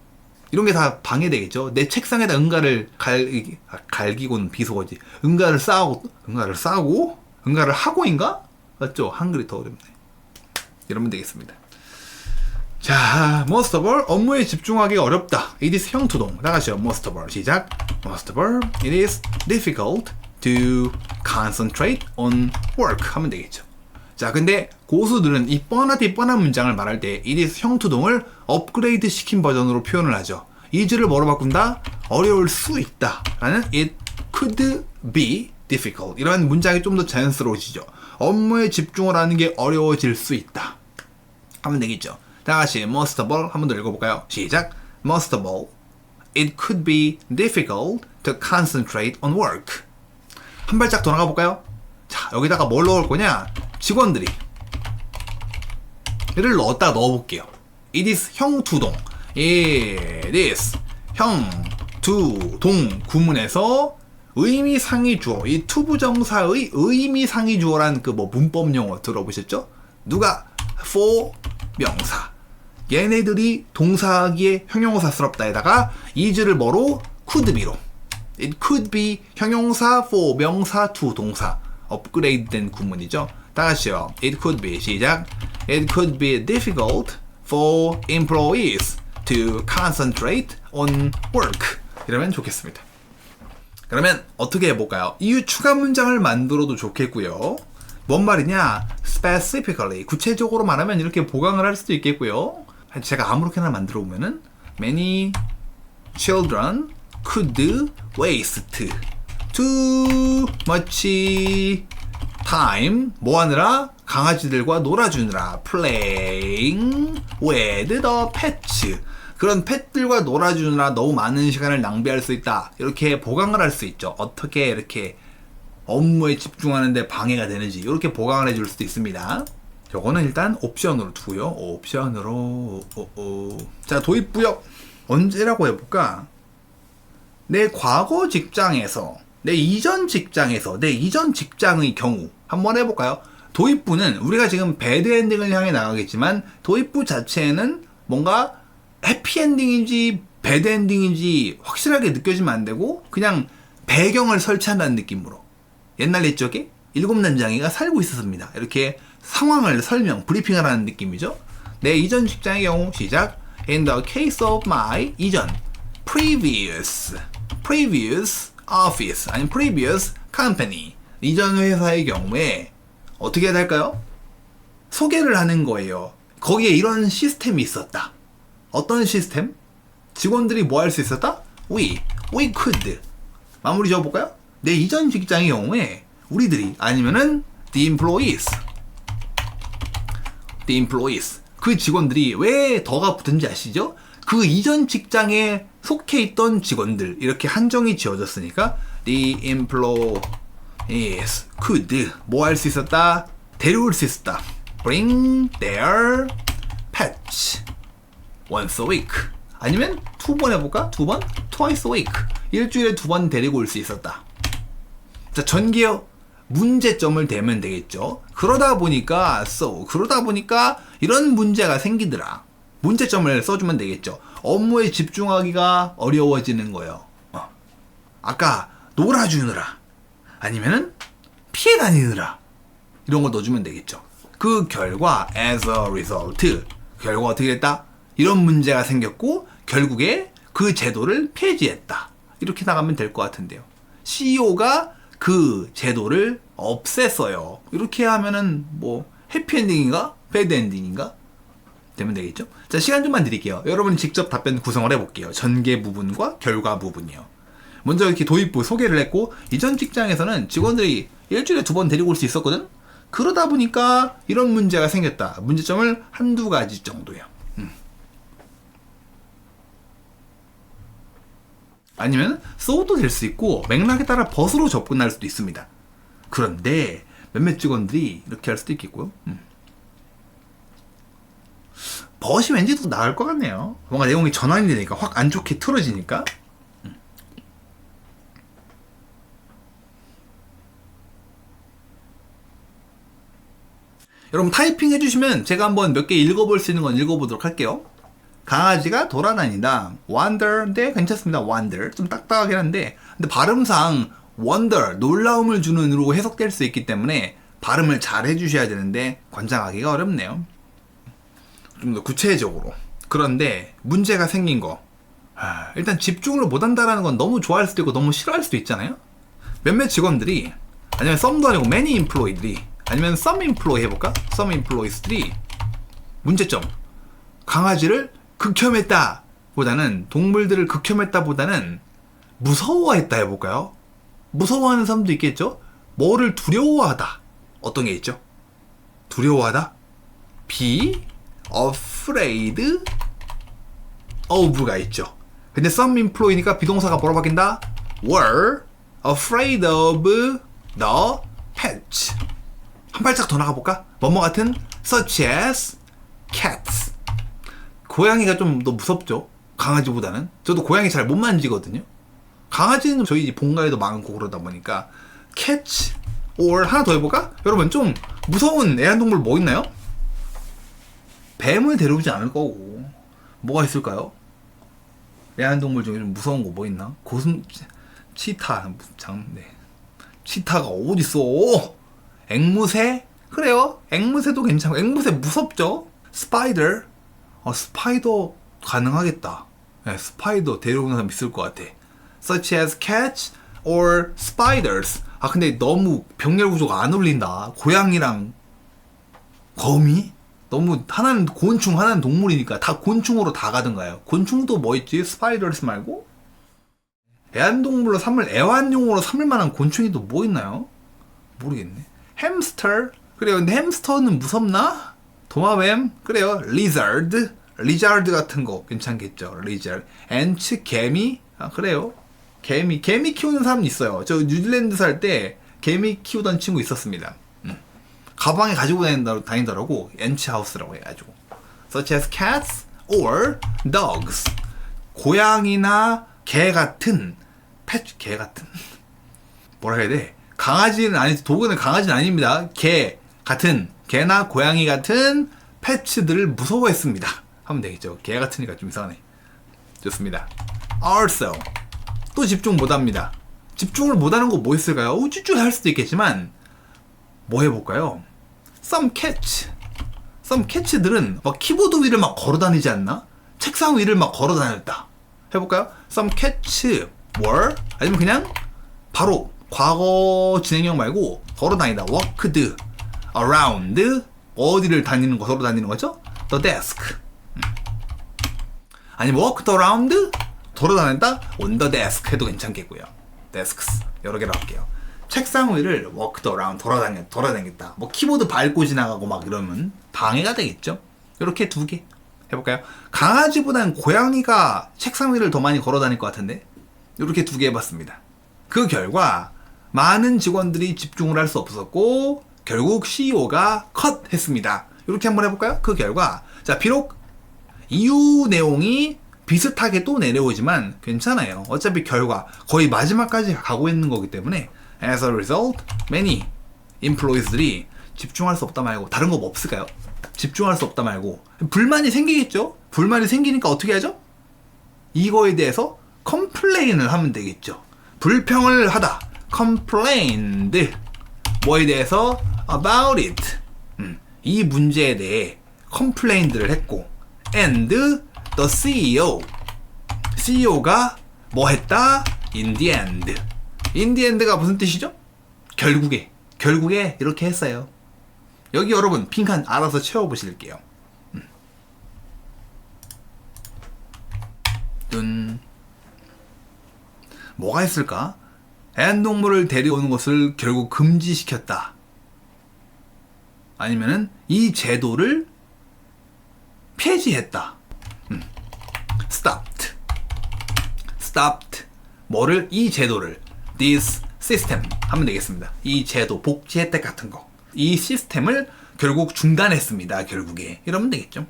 이런 게 다 방해되겠죠. 내 책상에다 응가를 갈기고는 비속어지. 응가를 하고인가? 맞죠? 한글이 더 어렵네. 이러면 되겠습니다. 자, most of all, 업무에 집중하기가 어렵다. It is 형투동. 나가시죠. most of all. 시작. most of all, it is difficult to concentrate on work. 하면 되겠죠. 자, 근데 고수들은 이 뻔한 문장을 말할 때 it is 형투동을 업그레이드 시킨 버전으로 표현을 하죠. is를 뭐로 바꾼다? 어려울 수 있다. 라는 it could be difficult. 이런 문장이 좀 더 자연스러워지죠. 업무에 집중을 하는 게 어려워질 수 있다. 하면 되겠죠. 다시 most of all 한 번 더 읽어볼까요? 시작. most of all, it could be difficult to concentrate on work. 한 발짝 더 나가볼까요? 자, 여기다가 뭘 넣을 거냐? 직원들이 를 넣어볼게요. it is 형투동. It is 형, 두, 동 구문에서 의미상의 주어, 이 투부정사의 의미상의 주어란 그 뭐 문법 용어 들어보셨죠? 누가 for 명사. 얘네들이 동사하기에 형용사스럽다에다가 is를 뭐로? could be로. It could be 형용사 for 명사 to 동사. 업그레이드된 구문이죠. 다 같이요. It could be 시작. It could be difficult for employees to concentrate on work. 이러면 좋겠습니다. 그러면 어떻게 해볼까요? 이유 추가 문장을 만들어도 좋겠고요. 뭔 말이냐? specifically 구체적으로 말하면 이렇게 보강을 할 수도 있겠고요. 제가 아무렇게나 만들어 보면은 many children could waste too much time 뭐 하느라? 강아지들과 놀아주느라 playing with the pets 그런 펫들과 놀아주느라 너무 많은 시간을 낭비할 수 있다. 이렇게 보강을 할 수 있죠. 어떻게 이렇게 업무에 집중하는데 방해가 되는지 이렇게 보강을 해줄 수도 있습니다. 요거는 일단 옵션으로 두고요. 옵션으로 자, 도입부역 언제라고 해볼까? 내 과거 직장에서 내 이전 직장의 경우 한번 해볼까요? 도입부는 우리가 지금 배드엔딩을 향해 나가겠지만 도입부 자체는 뭔가 해피엔딩인지 배드엔딩인지 확실하게 느껴지면 안 되고 그냥 배경을 설치한다는 느낌으로 옛날 옛적에 7난장이가 살고 있었습니다. 이렇게 상황을 설명, 브리핑을 하는 느낌이죠. 내 이전 직장의 경우 시작. In the case of my 이전 previous office 아니 previous company 이전 회사의 경우에 어떻게 해야 될까요? 소개를 하는 거예요. 거기에 이런 시스템이 있었다. 어떤 시스템? 직원들이 뭐 할 수 있었다? We could 마무리 지어볼까요? 내 이전 직장의 경우에 우리들이 아니면은 the employees 그 직원들이 왜 더가 붙은지 아시죠? 그 이전 직장에 속해 있던 직원들 이렇게 한정이 지어졌으니까 the employees could 뭐 할 수 있었다? 데려올 수 있었다. bring their pets once a week 아니면 2번 해볼까? 2번? twice a week 일주일에 2번 데리고 올 수 있었다. 자, 전개요. 문제점을 대면 되겠죠. 그러다 보니까 이런 문제가 생기더라. 문제점을 써주면 되겠죠. 업무에 집중하기가 어려워지는 거예요. 아까 놀아주느라 아니면은 피해 다니느라 이런 거 넣어주면 되겠죠. 그 결과 as a result 결과 어떻게 됐다? 이런 문제가 생겼고 결국에 그 제도를 폐지했다. 이렇게 나가면 될 것 같은데요. CEO가 그 제도를 없앴어요. 이렇게 하면은 뭐 해피엔딩인가? 배드엔딩인가? 되면 되겠죠? 자, 시간 좀만 드릴게요. 여러분 직접 답변 구성을 해볼게요. 전개 부분과 결과 부분이요. 먼저 이렇게 도입부 소개를 했고 이전 직장에서는 직원들이 일주일에 2번 데리고 올 수 있었거든? 그러다 보니까 이런 문제가 생겼다. 문제점을 한두 가지 정도요. 아니면 so도 될 수 있고 맥락에 따라 but으로 접근할 수도 있습니다. 그런데 몇몇 직원들이 이렇게 할 수도 있겠고요. but이 왠지 더 나을 것 같네요. 뭔가 내용이 전환이 되니까 확 안 좋게 틀어지니까. 여러분 타이핑 해주시면 제가 한번 몇 개 읽어볼 수 있는 건 읽어보도록 할게요. 강아지가 돌아다니다. wander인데 괜찮습니다. wander. 좀 딱딱하긴 한데 근데 발음상 wonder, 놀라움을 주는 으로 해석될 수 있기 때문에 발음을 잘 해주셔야 되는데 관장하기가 어렵네요. 좀 더 구체적으로. 그런데 문제가 생긴 거. 일단 집중을 못한다는 건 너무 좋아할 수도 있고 너무 싫어할 수도 있잖아요. 몇몇 직원들이 아니면 some도 아니고 many employee들이 아니면 some employee 해볼까? some employees들이 문제점. 강아지를 극혐했다 보다는 동물들을 극혐했다 보다는 무서워했다 해볼까요? 무서워하는 사람도 있겠죠? 뭐를 두려워하다. 어떤 게 있죠? 두려워하다? be afraid of가 있죠. 근데 some employee니까 비동사가 뭐로 바뀐다? were afraid of the pets. 한 발짝 더 나가볼까? 뭐뭐 같은 such as cats 고양이가 좀 더 무섭죠. 강아지보다는. 저도 고양이 잘 못 만지거든요. 강아지는 저희 본가에도 많고 그러다 보니까 catch or 하나 더 해볼까? 여러분 좀 무서운 애완동물 뭐 있나요? 뱀을 데려오지 않을 거고 뭐가 있을까요? 애완동물 중에 좀 무서운 거 뭐 있나? 치타 네. 치타가 어딨어? 앵무새? 그래요. 앵무새도 괜찮고 앵무새 무섭죠? 스파이더 스파이더 가능하겠다. 네, 스파이더 데려오는 사람 있을 것 같아. Such as cats or spiders. 아 근데 너무 병렬 구조가 안 어울린다. 고양이랑 거미? 너무 하나는 곤충 하나는 동물이니까 다 곤충으로 다 가든가요. 곤충도 뭐 있지? 스파이더스 말고? 애완동물로 삼을 애완용으로 삼을 만한 곤충이 또 뭐 있나요? 모르겠네. 햄스터? 그래요. 근데 햄스터는 무섭나? 도마뱀? 그래요. 리자드? 리자드 같은 거 괜찮겠죠. 리자드. 앤츠? 개미? 아 그래요. 개미 키우는 사람 있어요. 저 뉴질랜드 살 때 개미 키우던 친구 있었습니다. 가방에 가지고 다니더라고. 엔치 하우스라고 해가지고. Such as cats or dogs. 고양이나 개 같은 개 같은 뭐라 해야 돼? 강아지는 아니 도구는 강아지는 아닙니다. 개 같은 개나 고양이 같은 패츠들을 무서워했습니다. 하면 되겠죠. 개 같으니까 좀 이상하네. 좋습니다. Also 또 집중 못합니다. 집중을 못하는 거 뭐 있을까요? 우쭈쭈 할 수도 있겠지만 뭐 해볼까요? Some cat들은 막 키보드 위를 막 걸어다니지 않나? 책상 위를 막 걸어다녔다. 해볼까요? Some cats were 아니면 그냥 바로 과거 진행형 말고 걸어다니다. walked around 어디를 다니는 거 걸어다니는 거죠? The desk. 아니면 walked around 돌아다녔다? on the desk 해도 괜찮겠고요. desks 여러 개로 할게요. 책상 위를 walked around 돌아다녔다. 뭐 키보드 밟고 지나가고 막 이러면 방해가 되겠죠. 이렇게 두 개 해볼까요? 강아지보다는 고양이가 책상 위를 더 많이 걸어다닐 것 같은데 이렇게 두 개 해봤습니다. 그 결과 많은 직원들이 집중을 할 수 없었고 결국 CEO가 컷했습니다. 이렇게 한번 해볼까요? 그 결과 자 비록 이유 내용이 비슷하게 또 내려오지만 괜찮아요. 어차피 결과 거의 마지막까지 가고 있는 거기 때문에 as a result, many employees들이 집중할 수 없다 말고 다른 거 뭐 없을까요? 집중할 수 없다 말고 불만이 생기겠죠? 불만이 생기니까 어떻게 하죠? 이거에 대해서 complain을 하면 되겠죠. 불평을 하다. complained. 뭐에 대해서? about it. 이 문제에 대해 complained를 했고 and the CEO가 뭐 했다? in the end가 무슨 뜻이죠? 결국에 이렇게 했어요. 여기 여러분 빈칸 알아서 채워보실게요. 뭐가 있을까? 애완동물을 데려오는 것을 결국 금지시켰다. 아니면은 이 제도를 폐지했다. stopped. 뭐를? 이 제도를. this system 하면 되겠습니다. 이 제도, 복지 혜택 같은 거. 이 시스템을 결국 중단했습니다. 결국에. 이러면 되겠죠.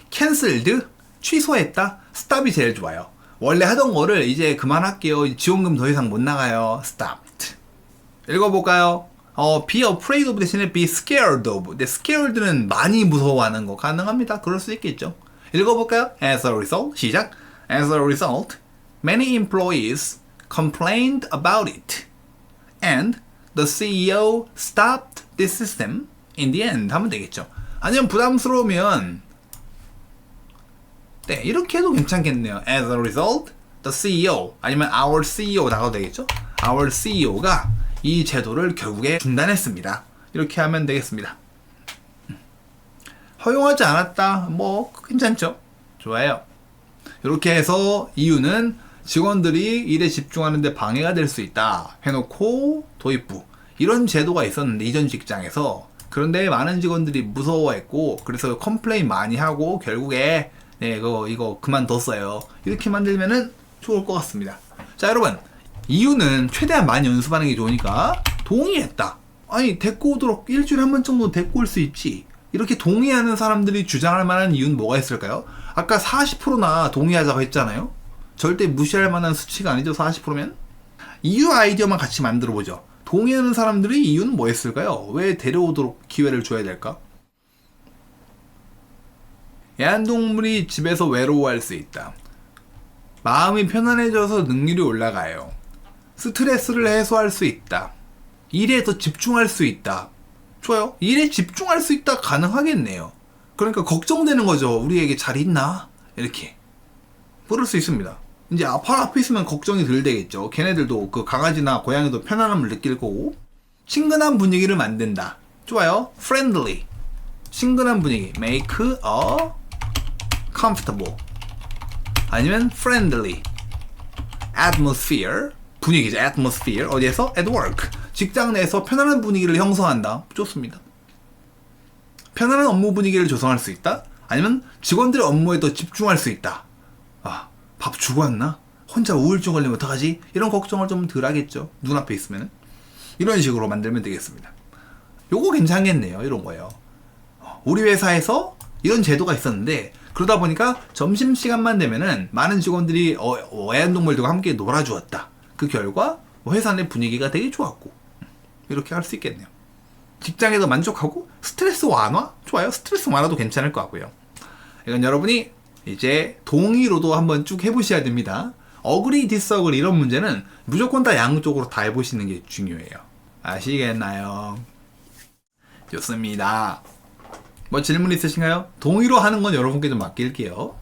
cancelled. 취소했다. stop이 제일 좋아요. 원래 하던 거를 이제 그만할게요. 지원금 더 이상 못 나가요. stopped. 읽어볼까요? be afraid of 대신에 be scared of. 근데 scared는 많이 무서워하는 거 가능합니다. 그럴 수 있겠죠. 읽어볼까요? As a result, 시작. As a result, many employees complained about it, and the CEO stopped this system in the end. 하면 되겠죠. 아니면 부담스러우면 네, 이렇게 해도 괜찮겠네요. As a result, the CEO 아니면 our CEO 나가도 되겠죠. Our CEO가 이 제도를 결국에 중단했습니다. 이렇게 하면 되겠습니다. 허용하지 않았다. 뭐 괜찮죠. 좋아요. 이렇게 해서 이유는 직원들이 일에 집중하는데 방해가 될 수 있다 해놓고 도입부 이런 제도가 있었는데 이전 직장에서 그런데 많은 직원들이 무서워했고 그래서 컴플레인 많이 하고 결국에 네, 이거 그만뒀어요. 이렇게 만들면은 좋을 것 같습니다. 자 여러분 이유는 최대한 많이 연습하는 게 좋으니까 동의했다. 아니 데리고 오도록 일주일에 한 번 정도 데리고 올 수 있지. 이렇게 동의하는 사람들이 주장할 만한 이유는 뭐가 있을까요? 아까 40%나 동의하자고 했잖아요. 절대 무시할 만한 수치가 아니죠. 40%면. 이유 아이디어만 같이 만들어 보죠. 동의하는 사람들이 이유는 뭐였을까요? 왜 데려오도록 기회를 줘야 될까? 애완동물이 집에서 외로워할 수 있다. 마음이 편안해져서 능률이 올라가요. 스트레스를 해소할 수 있다. 일에 더 집중할 수 있다. 좋아요. 일에 집중할 수 있다 가능하겠네요. 그러니까 걱정되는 거죠. 우리에게 잘 있나? 이렇게 물을 수 있습니다. 이제 바로 앞에 있으면 걱정이 덜 되겠죠. 걔네들도 그 강아지나 고양이도 편안함을 느낄 거고. 친근한 분위기를 만든다. 좋아요. friendly. 친근한 분위기. make a comfortable. 아니면 friendly. atmosphere. 분위기죠. atmosphere. 어디에서? at work. 직장 내에서 편안한 분위기를 형성한다. 좋습니다. 편안한 업무 분위기를 조성할 수 있다. 아니면 직원들의 업무에 더 집중할 수 있다. 아, 밥 주고 왔나? 혼자 우울증 걸리면 어떡하지? 이런 걱정을 좀 덜 하겠죠. 눈앞에 있으면. 이런 식으로 만들면 되겠습니다. 요거 괜찮겠네요. 이런 거예요. 우리 회사에서 이런 제도가 있었는데 그러다 보니까 점심시간만 되면은 많은 직원들이 애완동물들과 함께 놀아주었다. 그 결과 회사 내 분위기가 되게 좋았고 이렇게 할 수 있겠네요. 직장에도 만족하고 스트레스 완화? 좋아요. 스트레스 완화도 괜찮을 것 같고요. 이건 여러분이 이제 동의로도 한번 쭉 해보셔야 됩니다. 어그리 디스어그리 이런 문제는 무조건 다 양쪽으로 다 해보시는 게 중요해요. 아시겠나요? 좋습니다. 뭐 질문 있으신가요? 동의로 하는 건 여러분께 좀 맡길게요.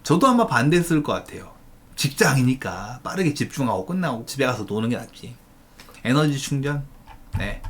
저도 아마 반대했을 것 같아요. 직장이니까 빠르게 집중하고 끝나고 집에 가서 노는 게 낫지. 에너지 충전. 네.